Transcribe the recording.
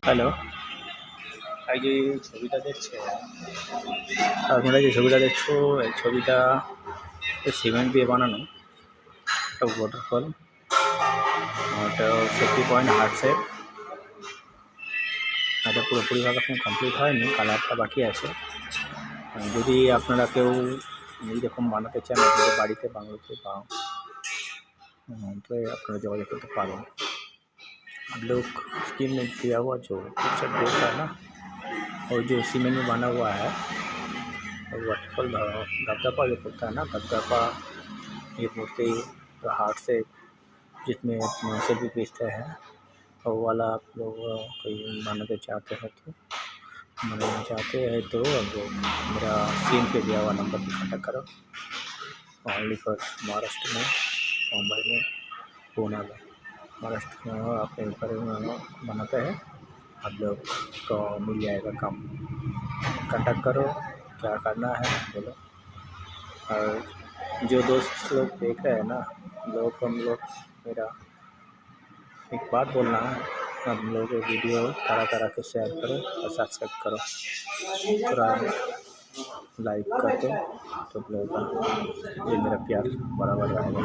Hello, এই যে ছবিটা দেখছো, আপনারা যে ছবিটা দেখছো, এই ছবিটা সিমেন্ট দিয়ে বানানো একটা ওয়াটারফল। এটা সেফটি পয়েন্ট হার্টসের। এটা পুরোপুরিভাবে এখন কমপ্লিট হয়নি, কালারটা বাকি আছে। যদি আপনারা কেউ এইরকম বানাতে চান আপনাদের বাড়িতে বাংলোতে বা तो আপনারা যোগাযোগ করতে পারেন। हम लोग स्क्रीन में दिया हुआ जो पिक्चर देख रहा है ना, और जो सीमेंट में बना हुआ है वाटरफॉल दबदबा जो बोलता है ना, दबदबा ये मूर्ति हार्ट से जिसमें सेल्फी खींचते हैं, वो वाला आप लोग कोई बनाना चाहते हैं तो अब मेरा स्क्रीन पे दिया हुआ नंबर पर कॉन्टैक्ट करो। ओनली फॉर महाराष्ट्र में, मुंबई में, पुणे में। महाराष्ट्र में आप कहीं पर बनाते हैं, आप लोग को मिल जाएगा काम। कॉन्टैक्ट करो, क्या करना है बोलो। और जो दोस्त लोग देख रहे हैं ना, हम लोग मेरा एक बात बोलना है, हम लोग वीडियो तरह के शेयर करो और सब्सक्राइब करो, थोड़ा लाइक कर दो तो लोग ये मेरा प्यार बराबर रहेगा।